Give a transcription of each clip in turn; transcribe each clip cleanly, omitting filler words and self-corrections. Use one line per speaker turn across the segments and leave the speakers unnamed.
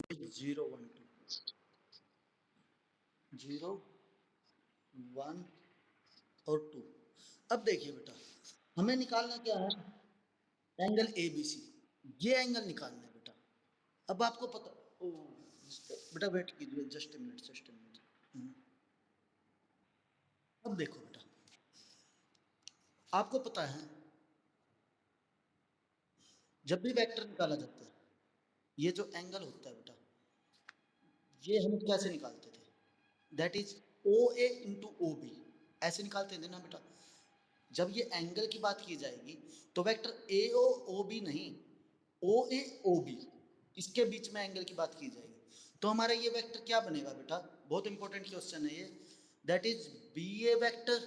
0 1 2 0 1 और 2। अब देखिए बेटा, हमें निकालना क्या है, एंगल ए बी सी, ये एंगल निकालना है बेटा। अब आपको पता, ओ बेटा वेट कीजिए, just a minute, just a minute. अब देखो बेटा, आपको पता है जब भी वेक्टर निकाला जाता है, ये जो एंगल होता है बेटा, ये हम कैसे निकालते थे, that is O A into O B, ऐसे निकालते थे ना बेटा। जब ये एंगल की बात की जाएगी तो vector A O O B नहीं, ओ ए ओ बी, इसके बीच में एंगल की बात की जाएगी। तो हमारा ये वेक्टर क्या बनेगा बेटा, बहुत इंपॉर्टेंट क्वेश्चन है ये, that is B A vector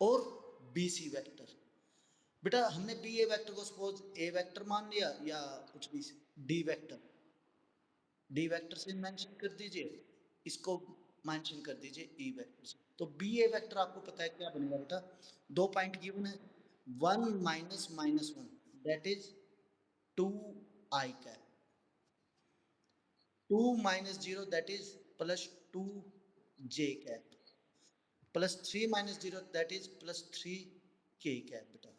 और बी सी वेक्टर। बेटा हमने बी ए वेक्टर को सपोज ए वेक्टर मान लिया या कुछ भी, डी वेक्टर, डी वेक्टर से मेंशन कर दीजिए, इसको मेंशन कर दीजिए ई वेक्टर से। तो बी ए वेक्टर आपको पता है क्या बनेगा बेटा, दो पॉइंट गिवन है, 1 minus minus 1 that is 2 I cap, 2 minus 0 that is plus 2 J cap, plus 3 minus 0 that is plus 3 के कैप बेटा।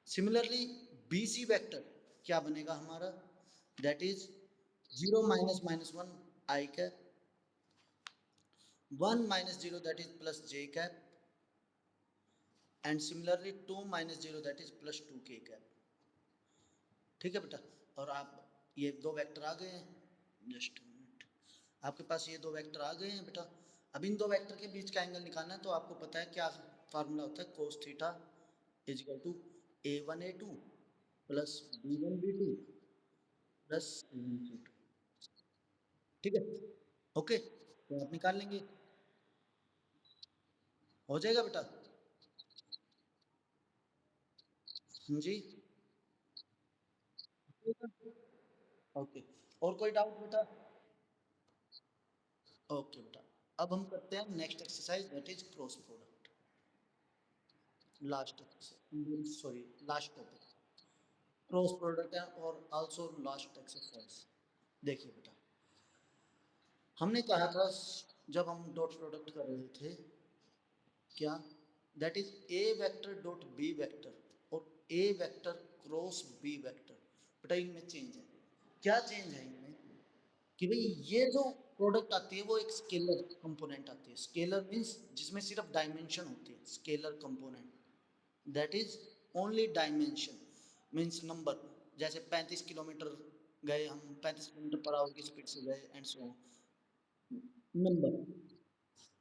सिमिलरली बी सी वेक्टर क्या बनेगा हमारा, that is 0 minus minus 1 I cap, 1 minus 0 that is plus j cap, and similarly 2 minus 0 that is plus 2k cap। ठीक है बेटा, और आप ये दो वेक्टर आ गए हैं, जस्ट मिनट, आपके पास ये दो वेक्टर आ गए हैं बेटा। अब इन दो वेक्टर के बीच का एंगल निकालना है, तो आपको पता है क्या फार्मूला होता है, cos theta is equal to a1 a2 plus b1 b2 plus c1 c2। ठीक है, ओके, तो आप निकाल लेंगे, हो जाएगा बेटा। जी, ओके, और कोई डाउट बेटा? ओके बेटा, अब हम करते हैं next exercise, that is cross product, last sorry last topic, cross product है और आल्सो लास्ट एक्सरसाइज। देखिए बेटा, हमने कहा था जब हम डॉट प्रोडक्ट कर रहे थे, क्या, that is A vector dot B vector और A vector cross B vector. बेटा इनमें चेंज है, क्या चेंज है इनमें, कि भाई ये जो प्रोडक्ट आती है वो एक स्केलर कंपोनेंट आती है। स्केलर मीन्स जिसमें सिर्फ डायमेंशन होती है, scalar component, that is only dimension, means number, जैसे 35 किलोमीटर गए हम, 35 किलोमीटर पर आवर की स्पीड से गए and so, number.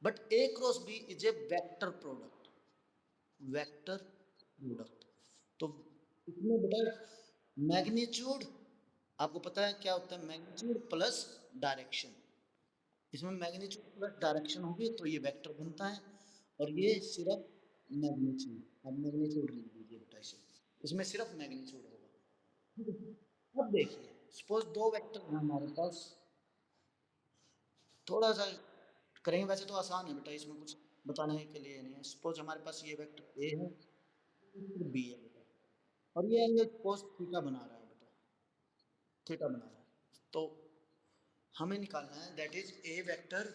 But A cross B is A vector product, vector product. तो इसमें बेटा मैग्नीट्यूड, आपको पता है क्या होता है, मैग्नीट्यूड प्लस डायरेक्शन, इसमें मैग्नीट्यूड प्लस डायरेक्शन होगी तो ये वेक्टर बनता है, और ये सिर्फ मैग्नीट्यूड, अब मैग्नीट्यूड लिख दीजिए बेटा इसे, इसमें सिर्फ मैग्नीट्यूड होगा। ठीक है, अब देखिए सपोज दो वेक्टर हैं हमारे पास, थोड़ा सा करेंगे, वैसे तो आसान है बेटा, इसमें कुछ बताने के लिए नहीं है। सपोज हमारे पास ये वेक्टर ए है, बी है बेटा, और ये एंगल कोस थीटा बना रहा है बेटा, थीटा बना रहा है, तो हमें निकालना है that is A vector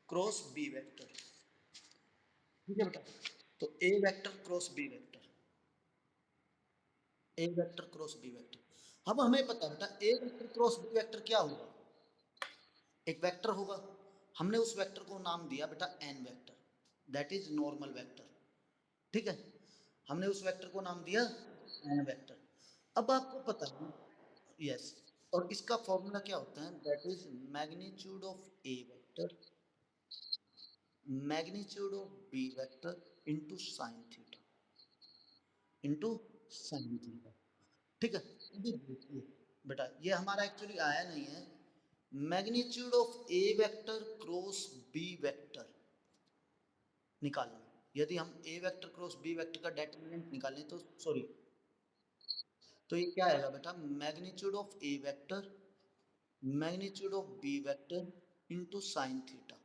cross B vector. ठीक है बेटा, तो A vector cross B vector, A vector cross B vector. अब हमें पता है बेटा A vector cross B vector क्या होगा, एक वेक्टर होगा, हमने उस वेक्टर को नाम दिया बेटा N vector, that is normal vector. ठीक है, हमने उस वेक्टर को नाम दिया एन वेक्टर। अब आपको पता है, यस, और इसका फॉर्मूला क्या होता है, that is magnitude of A vector magnitude of B vector into sine theta, into sine theta. ठीक है, अभी देखिए बेटा, ये हमारा एक्चुअली आया नहीं है, magnitude of A vector cross B vector निकालना, यदि हम A vector cross B vector का डेटर्मिनेंट निकालें तो सॉरी, तो ये क्या आएगा बेटा, magnitude of A vector magnitude of B vector into sine theta.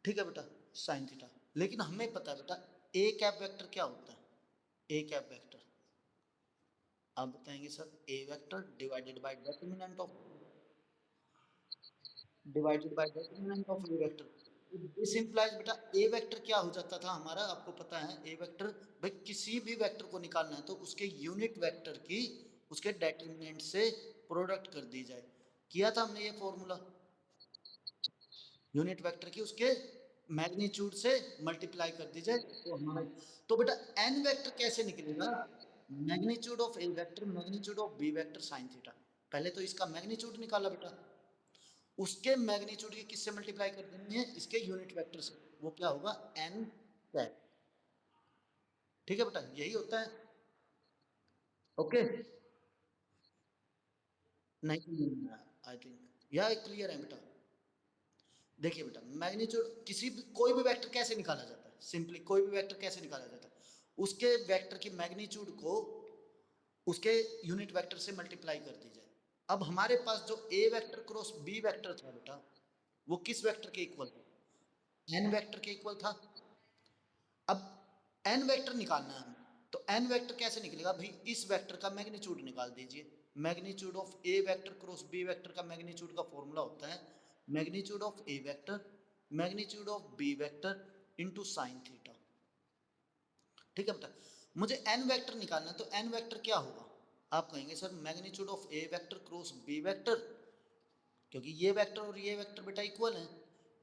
ठीक है बेटा, साइन थीटा। लेकिन हमें पता है बेटा ए कैप वेक्टर क्या होता है, ए कैप वेक्टर आप बताएंगे sir A vector divided bye determinant of A vector. This implies बेटा ए वेक्टर क्या हो जाता था हमारा, आपको पता है ए वेक्टर भाई किसी भी वेक्टर को निकालना है तो उसके यूनिट वेक्टर की उसके डिटरमिनेंट से प्रोडक्ट कर दी जाए। किया था हमने ये फॉर्मूला, यूनिट वेक्टर की उसके मैग्नीट्यूड से मल्टीप्लाई कर दी जाए तो हमारा, तो बेटा एन वेक्टर कैसे निकलेगा, magnitude of A vector magnitude of B vector sine theta. पहले तो इसका मैग्नीट्यूड निकाला बेटा, उसके मैग्नीट्यूड की किससे मल्टीप्लाई कर देनी है, इसके यूनिट वेक्टर से, वो क्या होगा एन कैप। ठीक है बेटा यही होता है। ओके नहीं आई थिंक यह क्लियर है बेटा। देखिए बेटा मैग्नीट्यूड किसी भी कोई भी वेक्टर कैसे निकाला जाता है, सिंपली कोई भी वेक्टर कैसे निकाला जाता है, उसके वेक्टर की मैग्नीट्यूड को उसके यूनिट वेक्टर से मल्टीप्लाई कर दी जाए। अब हमारे पास जो ए वेक्टर क्रॉस बी वेक्टर था बेटा, वो किस वेक्टर के इक्वल था, एन वेक्टर के इक्वल था। अब एन वेक्टर निकालना है हमें, तो एन वेक्टर कैसे निकलेगा भाई, इस वेक्टर का मैग्नीट्यूड निकाल दीजिए। Magnitude of A vector cross B vector का मैग्नीट्यूड का फॉर्मूला होता है magnitude of A vector magnitude of B vector into sine theta. ठीक है बेटा, मुझे एन वेक्टर निकालना है तो एन वेक्टर क्या होगा, आप कहेंगे sir magnitude of A vector cross B vector, क्योंकि ये वेक्टर और ये वेक्टर बेटा इक्वल है,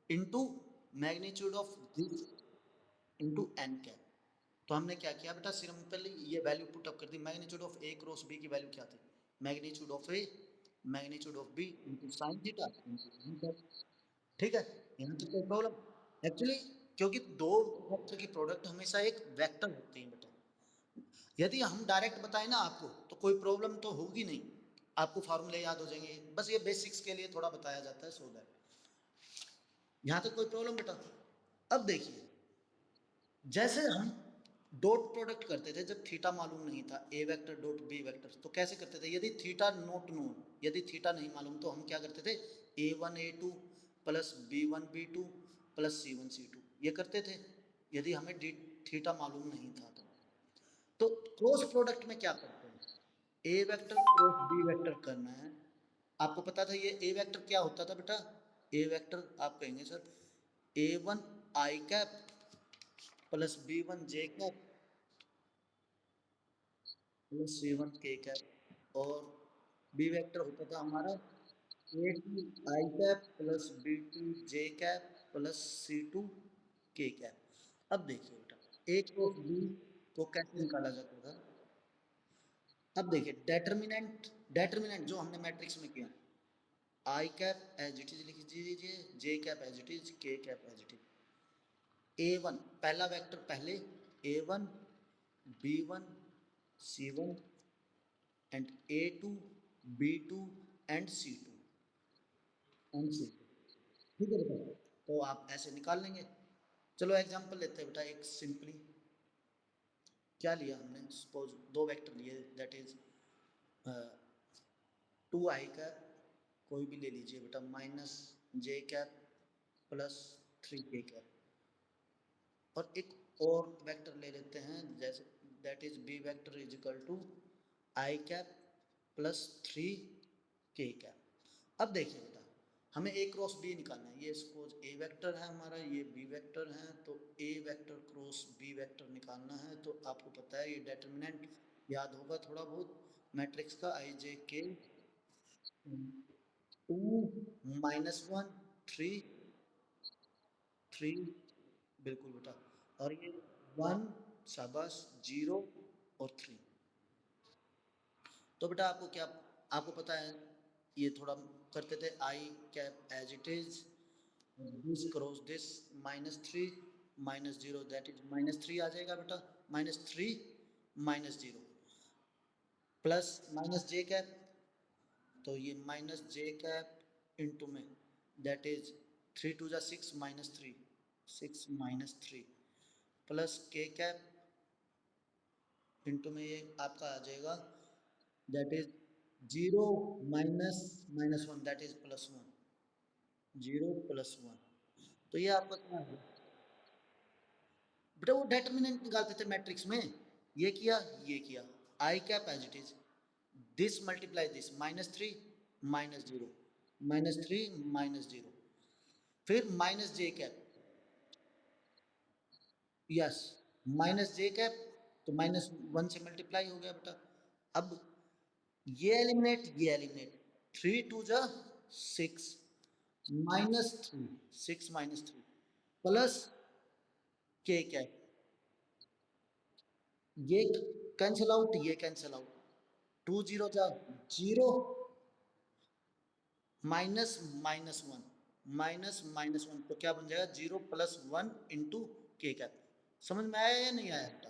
into magnitude of this into N cap. तो हमने क्या किया बेटा, सिंपली ये वैल्यू पुट अप कर दी, magnitude of A cross B की वैल्यू क्या थी, magnitude of A magnitude of B into sine theta into N cap. ठीक है, यहाँ तक कोई प्रॉब्लम, एक्चुअली क्योंकि दो वेक्टर की प्रोडक्ट हमेशा एक वेक्टर होती है बेटा। यदि हम डायरेक्ट बताएं ना आपको तो कोई प्रॉब्लम तो होगी नहीं, आपको फार्मूले याद हो जाएंगे, बस ये बेसिक्स के लिए थोड़ा बताया जाता है सो दैट। यहाँ तक कोई प्रॉब्लम बेटा। अब देखिए जैसे हम डॉट प्रोडक्ट करते थे जब थीटा मालूम नहीं था, A vector dot B vector, तो कैसे करते थे, यदि थीटा नॉट नोन, यदि थीटा नहीं मालूम तो हम क्या करते थे, A one A two plus B one B two plus C one C two, ये करते थे यदि हमें डी थीटा मालूम नहीं था तो क्रॉस प्रोडक्ट में क्या करते हैं, ए वेक्टर क्रॉस बी वेक्टर करना है। आपको पता था ये ए वेक्टर क्या होता था बेटा, ए वेक्टर आप कहेंगे sir A one I cap plus B one J cap plus C one K cap, और बी वेक्टर होता था हमारा A two I cap plus B two J cap plus C two K cap. अब देखिए बेटा ए cross B को कैसे निकाला जाता था, अब देखिए डेटर्मिनेंट, डेटर्मिनेंट जो हमने मैट्रिक्स में किया, I cap as it is लिख दीजिए, J cap as it is, K cap as it is. A one पहला वेक्टर पहले, A one B one C one and A two B two and C two and C two. ठीक है बेटा, तो आप ऐसे निकाल लेंगे। चलो एग्जांपल लेते हैं बेटा एक सिंपली, क्या लिया हमने, सपोज दो वेक्टर लिए that is two I cap, कोई भी ले लीजिए बेटा, minus J cap plus three K cap, और एक और वेक्टर ले लेते हैं जैसे that is B vector is equal to I cap plus three K cap. अब देखिए बेटा हमें ए क्रॉस बी निकालना है, ये सपोज ए वेक्टर है हमारा, ये बी वेक्टर है, तो A vector cross B vector निकालना है, तो आपको पता है ये डिटर्मिनेंट याद होगा थोड़ा बहुत मैट्रिक्स का, I J K two minus one three three, बिल्कुल बेटा, और ये वन शाबाश जीरो और थ्री। तो बेटा आपको क्या, आपको पता है ये थोड़ा करते थे I cap as it is, this cross this minus three minus zero that is minus three आ जाएगा बेटा, minus three minus zero plus minus J cap, तो ये माइनस जे कैप इंटू में दैट इज थ्री टू जा six minus three, six minus three plus K cap into में ये आपका आ जाएगा that is zero minus minus one that is plus one, zero plus one. तो ये आपका क्या है बेटा, वो डिटरमिनेंट निकालते थे मैट्रिक्स में, ये किया ये किया, I cap as it is, this multiply this, -3 -0, -3 -0, फिर minus J cap, yes, minus J cap, तो -1 से मल्टीप्लाई हो गया बेटा। अब ये एलिमिनेट, 3 टू जा 6, -3, 6 -3 प्लस के कैप, ये कैंसिल आउट, ये कैंसिल आउट, 2 जीरो जा 0, माइनस -1, -1, तो क्या बन जाएगा 0 + 1 इंटू के कैप। समझ में आया या नहीं आया बेटा?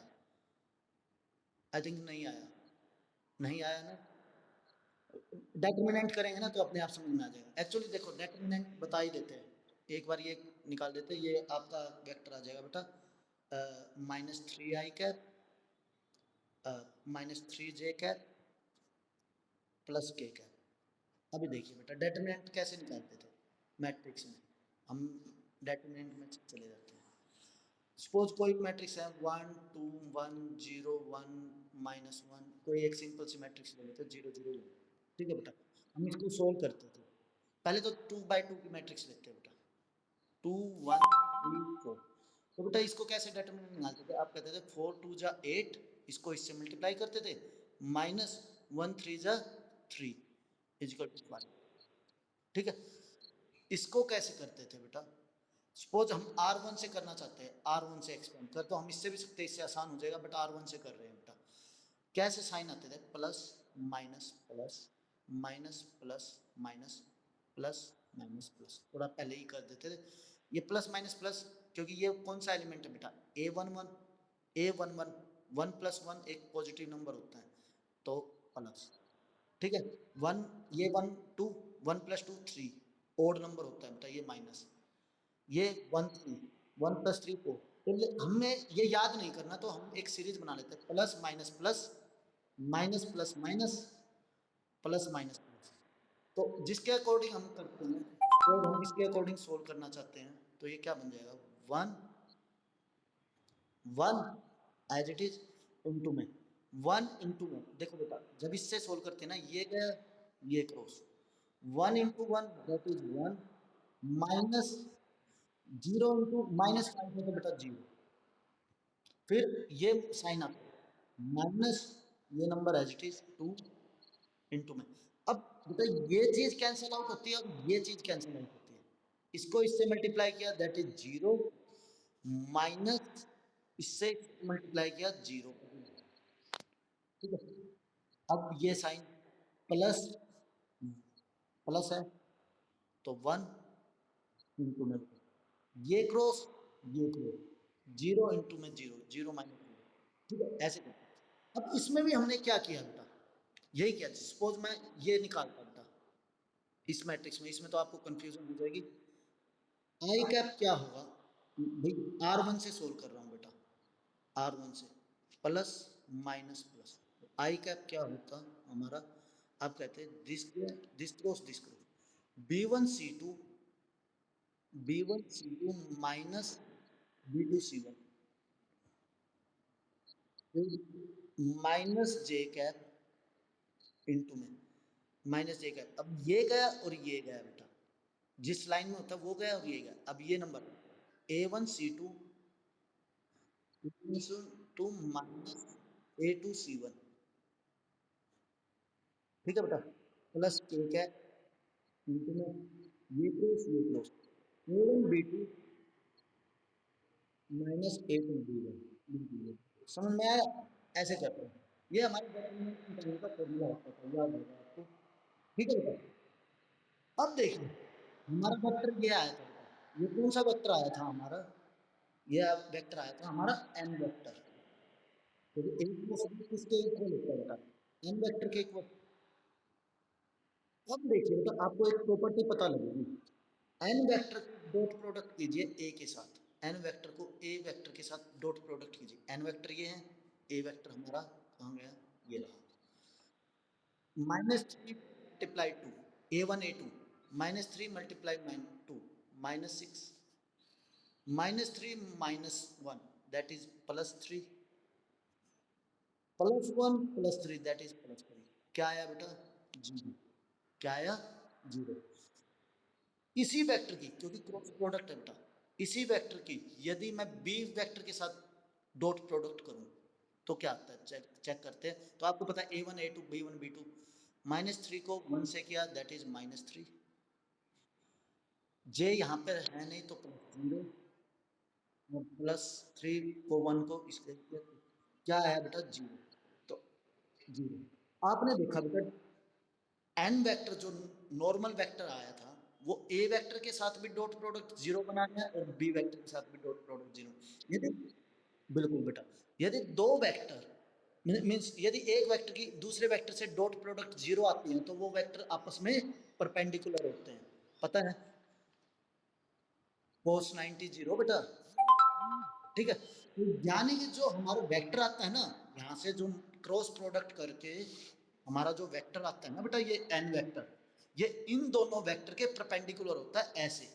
आई थिंक नहीं आया, नहीं आया ना। डेटर्मिनेंट करेंगे ना तो अपने आप समझ में आ जाएगा। एक्चुअली देखो डेटर्मिनेंट बता ही देते हैं, एक बार ये निकाल देते हैं, ये आपका वेक्टर आ जाएगा बेटा, -3i cap, -3j cap plus K cap. अभी देखिए बेटा डेटर्मिनेंट कैसे निकालते थे मैट्रिक्स में, हम डेटर्मिनेंट में चले जाते हैं। सपोज कोई मैट्रिक्स है 1 2 1 0 1 -1, कोई एक सिंपल सी मैट्रिक्स ले लेते हैं 0 0 1, ठीक है बेटा। हम इसको सोल्व करते थे, पहले तो 2 बाई 2 की मैट्रिक्स लेते हैं बेटा, 2 1 3 4। तो बेटा इसको कैसे डिटरमिनेंट निकालते थे, आप कहते थे 4 2 जा 8, इसको इससे मल्टीप्लाई करते थे, -1 3 जा 3 इजिकल टू 5, ठीक है। इसको कैसे करते थे बेटा, सपोज हम R1 से करना चाहते हैं, R1 से एक्सपेंड कर, तो हम इससे भी सकते हैं, इससे आसान हो जाएगा, बट R1 से कर रहे हैं बेटा। कैसे साइन आते थे, plus minus plus minus plus minus plus minus plus, थोड़ा पहले ही कर देते थे ये प्लस माइनस प्लस, क्योंकि ये कौन सा एलिमेंट है बेटा, A11, 1 + 1 एक पॉजिटिव नंबर होता है, तो प्लस, ठीक है। वन, ये 1 2, 1 + 2 3 ओड नंबर होता है बेटा, ये माइनस, ये 1 3, 1 + 3 4। तो हमें ये याद नहीं करना, तो हम एक सीरीज बना लेते हैं, plus minus plus minus plus minus plus minus plus. तो जिसके अकॉर्डिंग हम करते हैं, तो हम इसके अकॉर्डिंग सोल्व करना चाहते हैं, तो ये क्या बन जाएगा, 1 1 एज इट इज इंटू में 1 इंटू में, देखो बेटा जब इससे सोल्व करते हैं ना, ये गया ये cross, 1 into 1 that is 1, minus 0 into -5 है तो बेटा 0, फिर ये साइन आता माइनस, ये number as it is 2 into में। अब बेटा ये चीज कैंसिल आउट होती है और ये चीज कैंसिल आउट होती है, इसको इससे मल्टीप्लाई किया दैट इज 0, माइनस इससे मल्टीप्लाई किया 0, ठीक है। अब ये साइन प्लस प्लस है, तो 1 इंटू में ये क्रॉस ये क्रॉस, 0 इंटू में 0, 0 माइनस 0, ठीक है, ऐसे करते हैं। अब इसमें भी हमने क्या किया बेटा, यही किया, सपोज मैं ये निकालता बेटा इस मैट्रिक्स में, इसमें तो आपको कंफ्यूजन हो जाएगी। आई कैप क्या होगा भाई, R1 से सोल्व कर रहा हूँ बेटा, R1 से प्लस माइनस प्लस, आई कैप क्या होता हमारा, आप कहते हैं this cross B1 C2 minus B2 C1, minus J cap into में माइनस जे कैप। अब ये गया और ये गया बेटा, जिस लाइन में होता है वो गया और ये गया। अब ये number A1 C2 to minus A2 C1, ठीक है बेटा, प्लस के कैप इंटू में ये close A1 B2 minus A2 B1, समझ में आया, ऐसे करते हैं। ये हमारे डेटर्मिनेंट का फॉर्मूला होता था, याद होगा आपको, ठीक है बेटा। अब देखिए हमारा वेक्टर ये आया था बेटा, ये कौन सा वेक्टर आया था हमारा, ये वेक्टर आया था हमारा n वेक्टर, तो एक को किसके इक्वल होता है बेटा, n वेक्टर के इक्वल। अब देखिए बेटा आपको एक प्रॉपर्टी पता लगेगी, n vector co dot product कीजिए a के साथ, n वेक्टर को a वेक्टर के साथ डॉट प्रोडक्ट कीजिए, n वेक्टर ये है, a वेक्टर हमारा कहाँ गया, ये रहा, -3 multiply 2 A1 A2, -3 multiply 2 -6, -3 -1 that is +3, +1 +3 that is +3, क्या आया बेटा? जीरो। क्या आया? जीरो। इसी वेक्टर की, क्योंकि क्रॉस प्रोडक्ट है बेटा, इसी वेक्टर की यदि मैं बी वेक्टर के साथ डॉट प्रोडक्ट करूं तो क्या आता है? चेक चेक करते हैं। तो आपको पता है A1 A2 B1 B2, -3 को 1 से किया दैट इज -3। जे यहाँ पे है नहीं तो +0, और +3 को 1 को इसके किया तो क्या है बेटा? जीरो। तो जीरो। आपने देखा बेटा एन वेक्टर जो नॉर्मल वेक्टर आया था वो ए वेक्टर के साथ भी डॉट प्रोडक्ट जीरो बना है और बी वेक्टर के साथ भी डॉट प्रोडक्ट जीरो। यदि बिल्कुल बेटा, यदि दो वेक्टर मीन्स यदि एक वेक्टर की दूसरे वेक्टर से डॉट प्रोडक्ट जीरो आती है तो वो वेक्टर आपस में परपेंडिकुलर होते हैं, पता है? cos 90 जीरो बेटा, ठीक है। तो यानी कि जो हमारा वेक्टर आता है ना, यहाँ से जो क्रॉस प्रोडक्ट करके हमारा जो वेक्टर आता है ना बेटा, ये एन वेक्टर, ये इन दोनों वेक्टर के परपेंडिकुलर होता है ऐसे।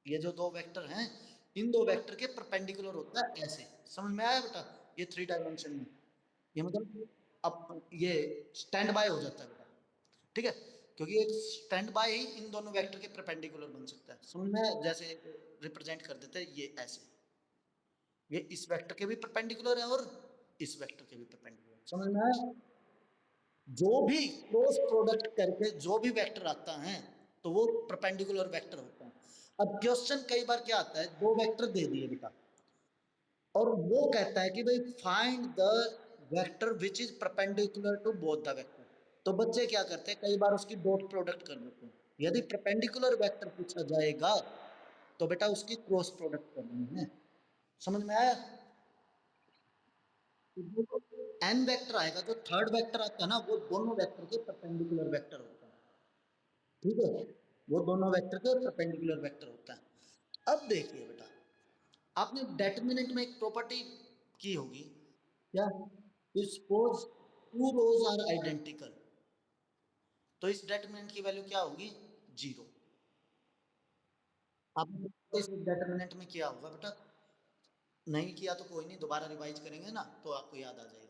ये जो दो वेक्टर हैं इन दो वेक्टर के परपेंडिकुलर होता है ऐसे। समझ में आया बेटा? ये 3 डायमेंशन में, ये मतलब अब ये स्टैंड बाय हो जाता है बेटा, ठीक है, क्योंकि एक स्टैंड बाय ही इन दोनों वेक्टर के परपेंडिकुलर बन सकता है। समझ में आया? जैसे रिप्रेजेंट कर देते हैं ये ऐसे, ये इस वेक्टर के भी परपेंडिकुलर है और इस वेक्टर के भी परपेंडिकुलर। समझ में आया? जो भी क्रॉस प्रोडक्ट करके जो भी वेक्टर आता है तो वो परपेंडिकुलर वेक्टर होता है। अब क्वेश्चन कई बार क्या आता है, दो वेक्टर दे दिए बेटा और वो कहता है कि भाई find the vector which is perpendicular to both the vector. तो बच्चे क्या करते हैं, कई बार उसकी डॉट प्रोडक्ट कर देते हैं। यदि परपेंडिकुलर वेक्टर पूछा जाएगा तो बेटा उसकी क्रॉस प्रोडक्ट करनी है। समझ में आया? एन वेक्टर आएगा तो थर्ड वेक्टर आता है ना, वो दोनों वेक्टर के परपेंडिकुलर वेक्टर होता है, ठीक है, वो दोनों वेक्टर के परपेंडिकुलर वेक्टर होता है। अब देखिए बेटा, आपने डेटर्मिनेंट में एक प्रॉपर्टी की होगी, क्या? Suppose two rows are identical, तो इस डेटर्मिनेंट की वैल्यू क्या होगी? जीरो। आपने इस डेटर्मिनेंट में किया होगा बेटा, नहीं किया तो कोई नहीं, दोबारा रिवाइज करेंगे ना तो आपको याद आ जाएगा।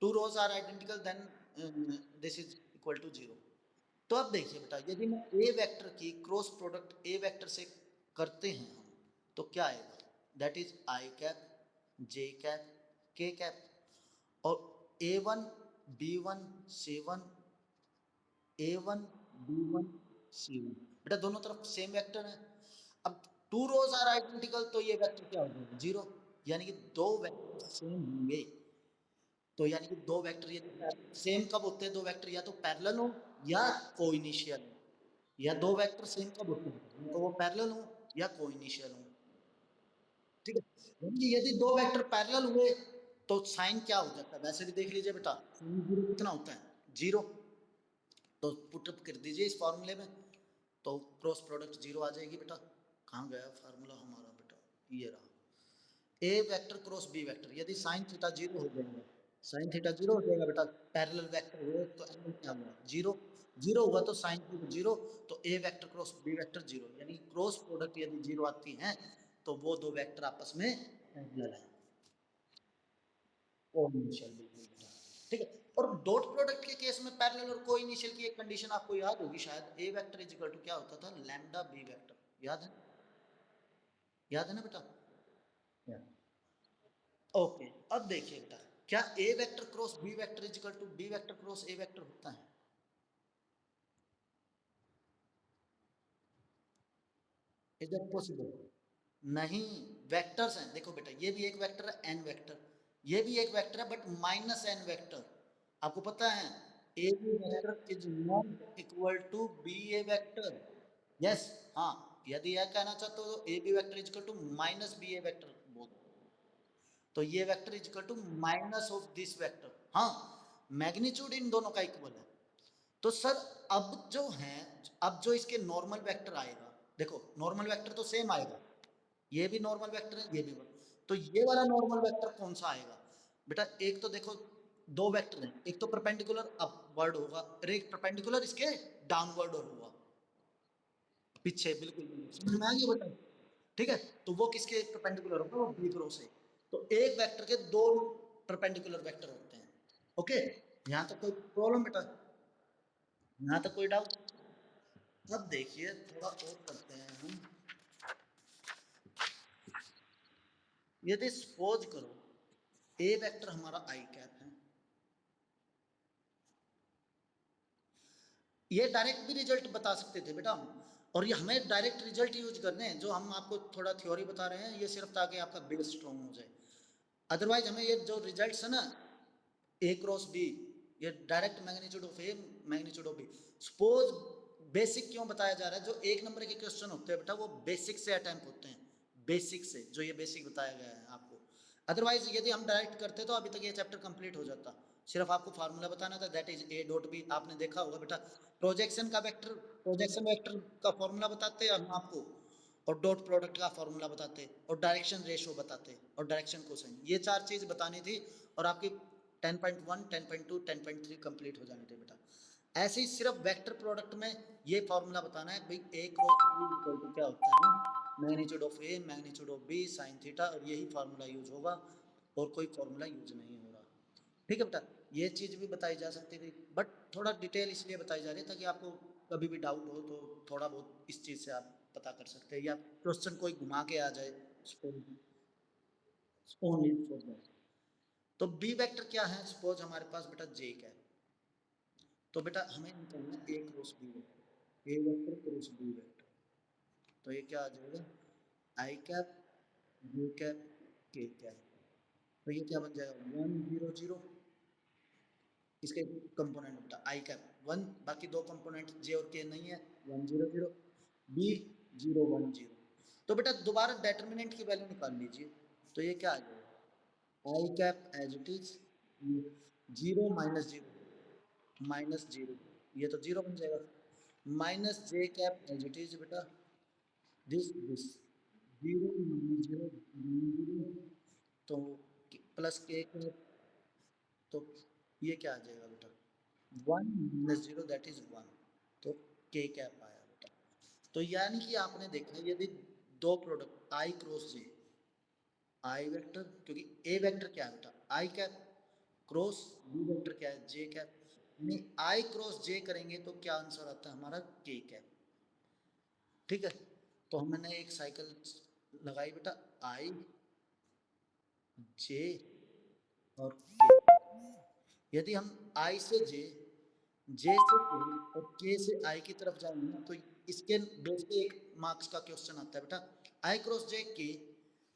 Two rows are identical then this is equal to zero. तो अब देखिए बेटा, यदि मैं ए वेक्टर की क्रॉस प्रोडक्ट ए वेक्टर से करते हैं हम तो क्या आएगा? That is I cap J cap K cap, और A one B one C one, A one B one C one, बेटा दोनों तरफ सेम वेक्टर है। अब टू रोज आर आइडेंटिकल तो ये वेक्टर क्या हो जाएगा? जीरो। यानी कि दो वेक्टर सेम होंगे, तो यानी कि दो वेक्टर ये सेम कब होते हैं? दो वेक्टर या तो पैरेलल हो या कोइनिशियल हो, या दो वेक्टर सेम कब होते हैं? तो वो पैरेलल हो या कोइनिशियल हो, ठीक है। यानी कि यदि दो वेक्टर पैरेलल हुए तो साइन क्या हो जाता है? वैसे भी देख लीजिए बेटा, साइन जीरो कितना होता है? जीरो। तो पुटअप कर दीजिए इस फॉर्मूले में तो क्रॉस प्रोडक्ट जीरो आ जाएगी बेटा। कहाँ गया फार्मूला हमारा बेटा? ये रहा, A vector cross B vector, यदि साइन थीटा जीरो हो जाएगा, साइन थीटा जीरो हो जाएगा बेटा, पैरेलल वेक्टर हुए तो एंगल क्या हुआ? जीरो। जीरो हुआ तो साइन थीटा जीरो, तो A vector cross B vector zero, यानी क्रॉस प्रोडक्ट यदि जीरो आती है तो वो दो वेक्टर आपस में पैरेलल है, कोइनिशियल बिल्कुल बेटा, ठीक है। और डॉट प्रोडक्ट के केस में पैरेलल और कोइनिशियल की एक कंडीशन आपको याद होगी शायद, ए वेक्टर इज इक्वल टू क्या होता था? लैम्डा बी वेक्टर, याद है? याद है ना बेटा? ओके। अब देखिए बेटा, क्या A vector cross B vector is equal to B vector cross A vector होता है? Is that possible? नहीं, वेक्टर्स हैं। देखो बेटा, ये भी एक वेक्टर है एन वेक्टर, ये भी एक वेक्टर है बट माइनस एन वेक्टर। आपको पता है A B vector is not equal to B A vector. Yes, हाँ, यदि यह कहना चाहते हो तो A B vector is equal to minus B A vector बोल, तो ये vector is equal to minus of this vector. हाँ, मैग्नीट्यूड इन दोनों का इक्वल है। तो सर अब जो है, अब जो इसके नॉर्मल वेक्टर आएगा, देखो नॉर्मल वेक्टर तो सेम आएगा, ये भी नॉर्मल वेक्टर है ये भी, तो ये वाला नॉर्मल वेक्टर कौन सा आएगा? बेटा एक तो देखो दो वेक्टर हैं, एक तो परपेंडिकुलर अपवर्ड होगा और एक परपेंडिकुलर इसके डाउनवर्ड होगा, पीछे बिल्कुल समझ में आ गया बेटा, ठीक है। तो वो किसके परपेंडिकुलर होगा? वो बी क्रॉस है। तो एक वेक्टर के दो परपेंडिकुलर वेक्टर होते हैं, ओके। यहाँ तक कोई प्रॉब्लम बेटा? यहाँ तक कोई डाउट? अब देखिए थोड़ा और करते हैं हम। यदि सपोज करो ए वेक्टर हमारा आई कैप है, ये डायरेक्ट भी रिजल्ट बता सकते थे बेटा हम, और ये हमें डायरेक्ट रिजल्ट यूज करने हैं, जो हम आपको थोड़ा थ्योरी बता रहे हैं ये सिर्फ ताकि आपका बेस स्ट्रॉन्ग हो जाए। अदरवाइज हमें ये जो रिजल्ट्स है ना ए क्रॉस बी, ये direct magnitude of A magnitude of B, suppose basic क्यों बताया जा रहा है? जो एक नंबर के क्वेश्चन होते हैं बेटा वो बेसिक से अटेम्प्ट होते हैं, बेसिक से, जो ये बेसिक बताया गया है आपको। अदरवाइज यदि हम डायरेक्ट करते तो अभी तक ये चैप्टर कंप्लीट हो जाता। सिर्फ आपको फार्मूला बताना था, that is A dot B. आपने देखा होगा बेटा प्रोजेक्शन का वेक्टर, प्रोजेक्शन वेक्टर का फॉर्मूला बताते हैं हम आपको, और डॉट प्रोडक्ट का फॉर्मूला बताते, और डायरेक्शन रेशियो बताते, और डायरेक्शन कोसाइन, ये चार चीज बतानी थी, और आपकी 10.1 10.2 10.3 कंप्लीट हो जाने थे बेटा। ऐसे ही सिर्फ वेक्टर प्रोडक्ट में ये फॉर्मूला बताना है भाई, A cross B equal to क्या होता है, magnitude of A magnitude of B sine theta, और यही फार्मूला यूज होगा, और कोई फार्मूला यूज नहीं हो रहा। ठीक है बेटा, ये चीज भी बताई जा सकती थी, बट थोड़ा डिटेल इसलिए बताई जा रही है ताकि आपको कभी भी डाउट हो तो थोड़ा बहुत इस चीज से आप पता कर सकते हैं, या क्वेश्चन कोई घुमा के आ जाए, ओनली फॉर दैट। तो बी वेक्टर क्या है? सपोज हमारे पास बेटा जे क्या है, तो बेटा हमें निकालना है ए cross B vector, A vector cross B vector. तो ये क्या आ जाएगा? आई cap B cap K cap. तो ये क्या बन जाएगा? 1 0 0। इसके कंपोनेंट बेटा आई कैप 1, बाकी दो कंपोनेंट जे और के नहीं है, 1 0 0, बी 0 1 0। तो बेटा दोबारा डेटर्मिनेंट की वैल्यू निकाल लीजिए, तो ये क्या आ जाएगा? आई कैप एज इट इज 0 - 0 - 0, ये तो 0 बन जाएगा, minus J cap as it is बेटा दिस 0 - 0 तो प्लस के कैप, तो ये क्या आ जाएगा बेटा? 1 - 0 दैट इज 1, तो के कैप आया बेटा। तो यानी कि आपने देखा यदि दो product I cross J, I vector, क्योंकि ए वेक्टर क्या है बेटा? आई कैप, क्रॉस बी वेक्टर क्या है? जे कैप। नहीं, आई क्रॉस जे करेंगे तो क्या आंसर आता है हमारा? के कैप। ठीक है, तो हमने एक साइकिल लगाई बेटा, आई जे और के। यदि हम आई से जे से के और के से आई की तरफ जाएंगे ना, तो इसके बेस पे एक मार्क्स का क्वेश्चन आता है बेटा, आई क्रॉस जे के,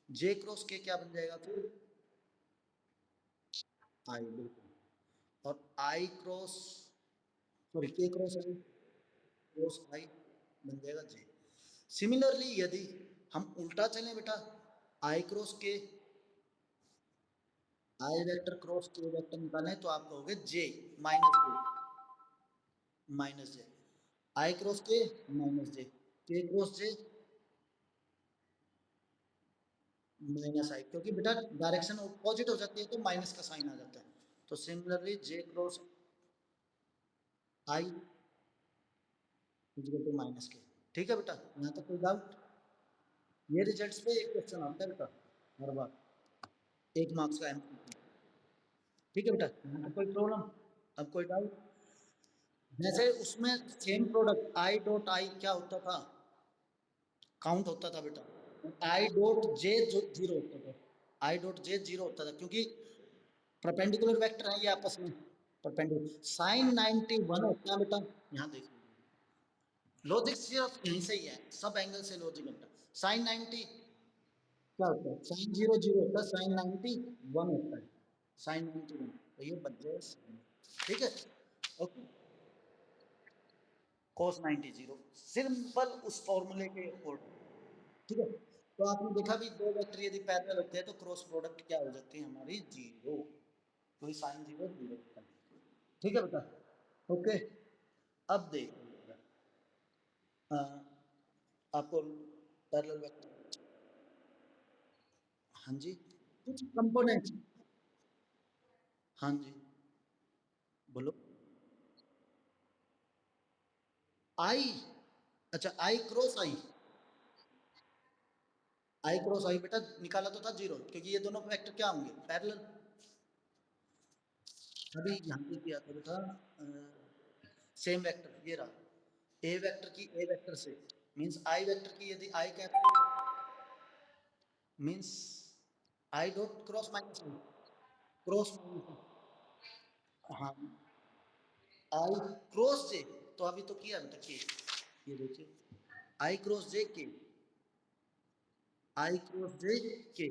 जे क्रॉस के क्या बन जाएगा फिर? आई, बिल्कुल। और आई क्रॉस, सॉरी के क्रॉस आई, क्रॉस आई बन जाएगा जे। सिमिलरली यदि हम उल्टा चलें बेटा, आई क्रॉस के, आई वेक्टर क्रॉस के वेक्टर निकालें तो आप कहोगे जे माइनस जे, आई क्रॉस के माइनस जे, के क्रॉस जे माइनस आई, क्योंकि बेटा डायरेक्शन अपोजिट हो जाती है तो माइनस का साइन आ जाता है। तो similarly J cross I equal to minus K. ठीक है बेटा, यहाँ तक कोई डाउट? ये रिजल्ट्स पे एक क्वेश्चन आता है बेटा हर बार, एक मार्क्स का एमसीक्यू। ठीक है बेटा, यहाँ तक कोई प्रॉब्लम? अब कोई डाउट? जैसे उसमें same product I dot I क्या होता था? काउंट होता था बेटा, आई डॉट जे जो 0 होता था, आई डॉट जे 0 होता था, क्योंकि परपेंडिकुलर वेक्टर है ये आपस में, परपेंडिकुलर। साइन 91 होता है बेटा, यहाँ देखो लॉजिक सिर्फ यहीं से ही है, सब एंगल से लॉजिक होता है। साइन 90 क्या होता है? साइन 0 0 होता है, साइन 91 होता है, साइन 91, तो ये बच जाए। ठीक है, ओके। cos 90 सिंपल उस फॉर्मूले के अकॉर्डिंग। ठीक है, तो आपने देखा भी दो वेक्टर यदि पैरेलल होते हैं तो क्रॉस प्रोडक्ट क्या हो जाती है हमारी? 0, तो साइन 0 0 होता है। ठीक है बेटा, ओके। अब देखिए आपको पैरेलल वेक्टर, हाँ जी, कुछ कंपोनेंट, हाँ जी, बोलो। आई, अच्छा आई क्रॉस आई, आई क्रॉस आई बेटा निकाला तो था 0, क्योंकि ये दोनों वेक्टर क्या होंगे? पैरेलल। अभी यहाँ पे किया था बेटा, सेम वेक्टर ये रहा, ए वेक्टर की ए वेक्टर से मीन्स आई वेक्टर की यदि I cap means I dot cross minus cross minus, हाँ आई क्रॉस जे, तो अभी तो किया बेटा के, ये देखिए आई क्रॉस जे के, आई क्रॉस जे के,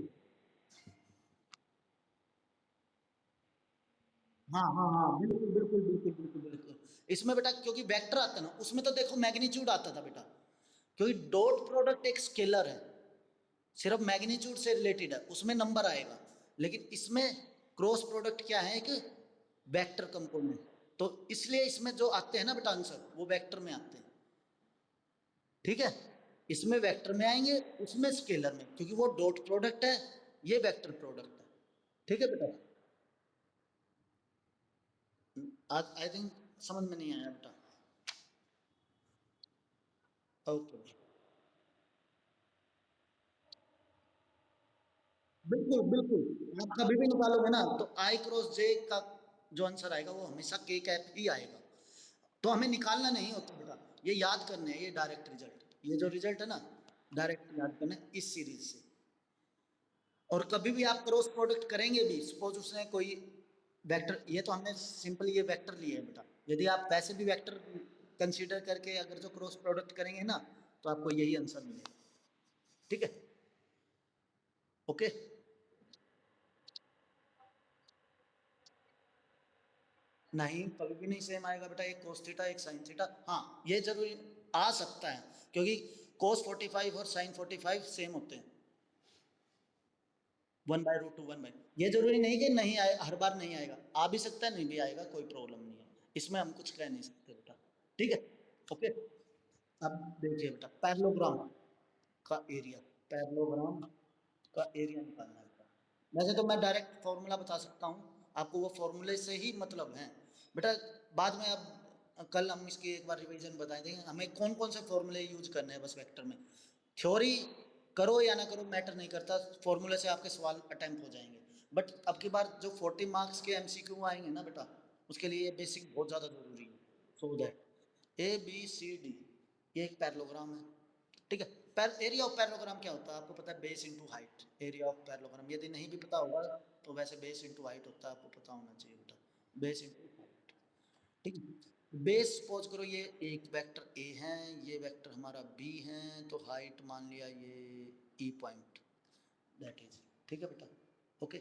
हाँ हाँ हाँ बिल्कुल बिल्कुल बिल्कुल बिल्कुल बिल्कुल। इसमें बेटा क्योंकि वेक्टर आता है ना, उसमें तो देखो मैग्नीट्यूड आता था बेटा, क्योंकि डॉट प्रोडक्ट एक स्केलर है, सिर्फ मैग्नीट्यूड से रिलेटेड है, उसमें नंबर आएगा, लेकिन इसमें क्रॉस प्रोडक्ट क्या है, एक वेक्टर कंपोनेंट, तो इसलिए इसमें जो आते हैं ना बेटा आंसर वो वेक्टर में आते हैं, ठीक है, इसमें वेक्टर में आएंगे, उसमें स्केलर में, क्योंकि वो डॉट प्रोडक्ट है, ये वेक्टर प्रोडक्ट है, ठीक है बेटा। आज आई थिंक समझ में नहीं आया बेटा, ओके, बिल्कुल बिल्कुल, आप कभी भी निकालोगे ना तो आई क्रॉस जे का जो आंसर आएगा वो हमेशा के कैप ही आएगा, तो हमें निकालना नहीं होता बेटा, ये याद करने हैं, ये डायरेक्ट रिजल्ट, ये जो रिजल्ट है ना डायरेक्ट याद करना है इस सीरीज से, और कभी भी आप क्रॉस प्रोडक्ट करेंगे भी, सपोज उसने कोई वेक्टर, ये तो हमने सिंपल ये वेक्टर लिए है बेटा, यदि आप वैसे भी वेक्टर कंसीडर करके अगर जो क्रॉस प्रोडक्ट करेंगे ना तो आपको यही आंसर मिलेगा, ठीक है, ओके। नहीं कभी भी नहीं सेम आएगा बेटा, एक कोस थीटा एक साइन थीटा, हाँ ये जरूरी आ सकता है, क्योंकि कोस 45 और साइन 45 सेम होते हैं, 1/√2 1 बाई, ये जरूरी नहीं कि नहीं आए, हर बार नहीं आएगा, आ भी सकता है नहीं भी आएगा, कोई प्रॉब्लम नहीं है, इसमें हम कुछ कह नहीं सकते बेटा, ठीक है, ओके। अब देखिए बेटा पैरेललोग्राम का एरिया, पैरेललोग्राम का एरिया निकालना है बेटा, वैसे तो मैं डायरेक्ट फॉर्मूला बता सकता हूँ आपको, वो फॉर्मूले से ही मतलब है बेटा, बाद में अब कल हम इसकी एक बार रिवीजन बता देंगे, हमें कौन कौन से फॉर्मूले यूज करने हैं बस वेक्टर में, थ्योरी करो या ना करो मैटर नहीं करता, फॉर्मूले से आपके सवाल अटेम्प्ट हो जाएंगे, बट अब की बार जो 40 मार्क्स के एमसीक्यू आएंगे ना बेटा, उसके लिए बेसिक बहुत ज़्यादा जरूरी है, so that A B C D, ये एक पैरेललोग्राम है, ठीक है, एरिया ऑफ पैरेललोग्राम क्या होता है आपको पता है, base into height, area of parallelogram यदि नहीं भी पता होगा तो वैसे बेस इनटू हाइट होता है, आपको पता होना चाहिए बेटा, बेस इनटू हाइट, ठीक है, बेस सपोज करो ये एक वेक्टर ए है, ये वेक्टर हमारा बी है, तो हाइट मान लिया ये ई पॉइंट, दैट इज, ठीक है बेटा, ओके,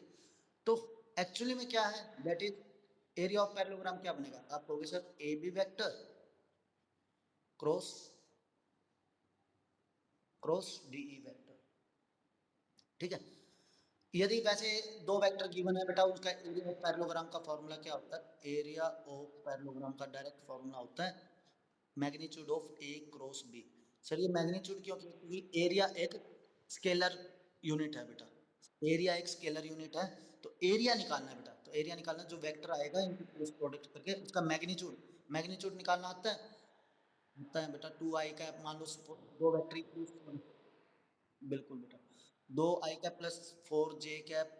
तो एक्चुअली में क्या है, that is area of parallelogram क्या बनेगा, आप कहोगे sir A B vector cross cross DE vector, ठीक है, यदि वैसे दो वेक्टर गिवन है बेटा, उसका एरिया ऑफ पैरेललोग्राम का फॉर्मूला क्या होता है, एरिया ऑफ पैरेललोग्राम का डायरेक्ट फॉर्मूला होता है magnitude of A cross B, sir ये मैग्नीट्यूड क्यों, क्योंकि एरिया एक स्केलर यूनिट है बेटा, एरिया एक स्केलर यूनिट है, तो एरिया निकालना है बेटा, तो एरिया निकालना जो वेक्टर आएगा इनकी क्रॉस प्रोडक्ट करके उसका मैग्नीट्यूड, मैग्नीट्यूड निकालना आता है, होता है बेटा 2i का, मान लो दो वेक्टर, बिल्कुल बेटा, 2i cap plus 4j cap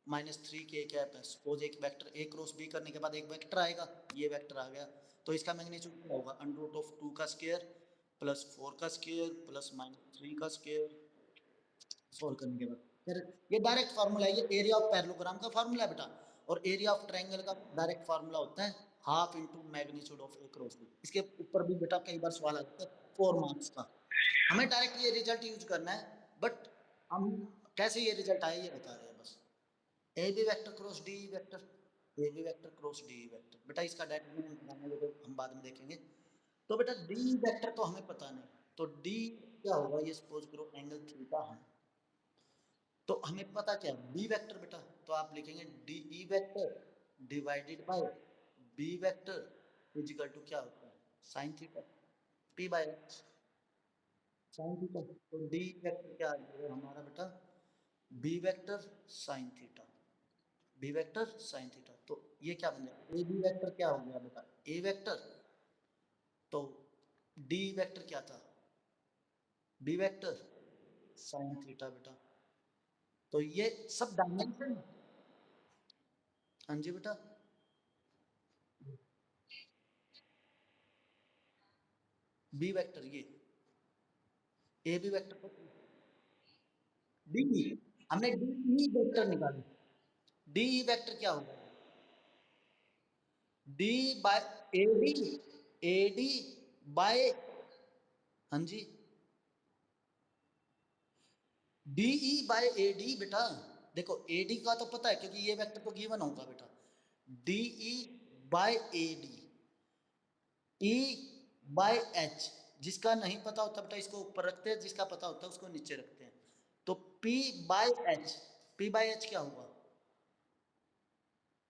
minus 3k cap है, सपोज एक वेक्टर ए क्रॉस बी करने के बाद एक वेक्टर आएगा, ये वेक्टर आ गया, तो इसका मैग्नीट्यूड क्या होगा, √2 का स्क्वायर प्लस 4 का स्क्वायर प्लस माइनस 3 का स्क्वायर, सॉल्व करने के बाद फिर ये डायरेक्ट फार्मूला है, ये एरिया ऑफ पैरेललोग्राम का फार्मूला है बेटा, और एरिया ऑफ ट्रायंगल का डायरेक्ट फार्मूला होता है half into magnitude of A cross B, इसके ऊपर भी बेटा कई बार सवाल आता है 4 मार्क्स का, हमें डायरेक्ट ये रिजल्ट यूज करना है, बट हम कैसे ये रिजल्ट आए ये बता रहे हैं बस, A B vector cross D vector, A B vector cross D vector, बेटा इसका डायरेक्ट हम बाद में देखेंगे, तो बेटा डी वेक्टर तो हमें पता नहीं, तो डी क्या होगा, ये सपोज करो एंगल थीटा है, तो हमें पता क्या है बी वेक्टर बेटा, तो आप लिखेंगे D E vector divided by B vector equal to क्या होता है sine theta P by X, sine theta, तो डी वेक्टर क्या आ जाएगा हमारा बेटा, B vector sine theta, B vector sine theta, तो ये क्या बन जाएगा ए बी वेक्टर क्या हो गया बेटा ए वेक्टर, तो डी वेक्टर क्या था बी वेक्टर साइन थीटा बेटा, तो ये सब डायमेंशन, हाँ जी बेटा, बी वेक्टर ये, ए बी वेक्टर, डी, हमने डी ई वेक्टर निकाला। डी ई वेक्टर क्या होगा? D by A D by, हाँ जी, D E by A D बेटा। देखो ए डी का तो पता है क्योंकि ये वेक्टर तो गिवन होगा बेटा। D E by A D, E by H, जिसका नहीं पता होता बेटा इसको ऊपर रखते हैं, जिसका पता होता है उसको नीचे रखते हैं। तो P by H, P by H क्या होगा?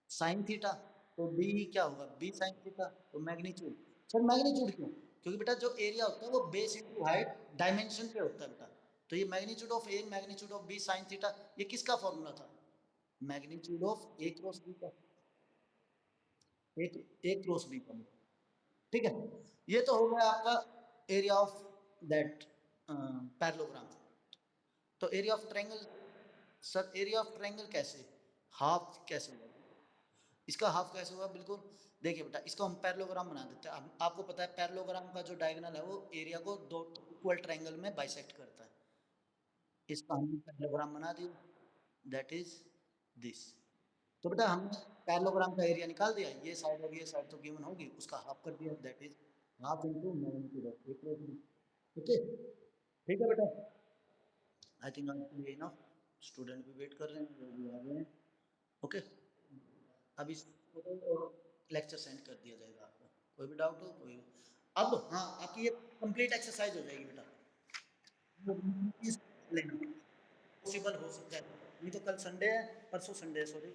Sine theta. तो डी क्या होगा? B sine theta. तो मैग्नीट्यूड, सर मैग्नीट्यूड क्यों? क्योंकि बेटा जो एरिया होता है वो बेस इंटू हाइट डायमेंशन पे होता है बेटा। तो ये magnitude of A magnitude of B sine theta, ये किसका फॉर्मूला था? Magnitude of A cross B का, एक ए क्रॉस बी का। ठीक है, ये तो हो गया आपका एरिया ऑफ दैट पैरेललोग्राम। तो area of triangle, sir area of triangle कैसे, हाफ कैसे होगा? इसका हाफ कैसे होगा? बिल्कुल, देखिए बेटा इसको हम पैरेललोग्राम बना देते हैं। आपको पता है पैरेललोग्राम का जो डायगोनल है वो एरिया को दो इक्वल ट्रायंगल में बाइसेक्ट करता है। इसका हमने पैरेललोग्राम बना दिया, दैट इज दिस। तो बेटा हमने पैरेललोग्राम का एरिया निकाल दिया, ये साइड और ये साइड तो गिवन होगी, उसका हाफ कर दिया, that is half into magnitude of A cross B. Okay, ठीक है बेटा, आई थिंक आपके लिए इनफ, स्टूडेंट भी वेट कर रहे हैं, लोग भी आ गए हैं। ओके, अब इस लेक्चर सेंड कर दिया जाएगा आपको, कोई भी डाउट हो कोई। अब हाँ, आपकी ये कंप्लीट एक्सरसाइज हो जाएगी बेटा, पॉसिबल हो सकता है, नहीं तो कल संडे है, परसों संडे है सॉरी,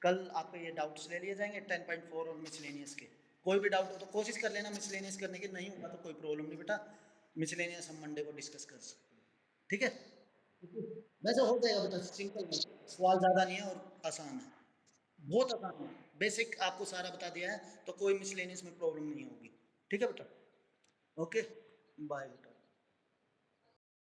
कल आपके ये डाउट्स ले लिए जाएंगे 10.4 और मिसलेनियस के। कोई भी डाउट हो तो कोशिश कर लेना मिसलेनियस करने की, नहीं होगा तो कोई प्रॉब्लम नहीं बेटा, मिसलेनियस हम मंडे को डिस्कस कर सकते हैं। ठीक है, वैसे हो जाएगा बेटा, सिंपल है, सवाल ज़्यादा नहीं है और आसान है, बहुत आसान है, बेसिक आपको सारा बता दिया है, तो कोई मिसलेनियस में प्रॉब्लम नहीं होगी। ठीक है बेटा, ओके, बाय बेटा।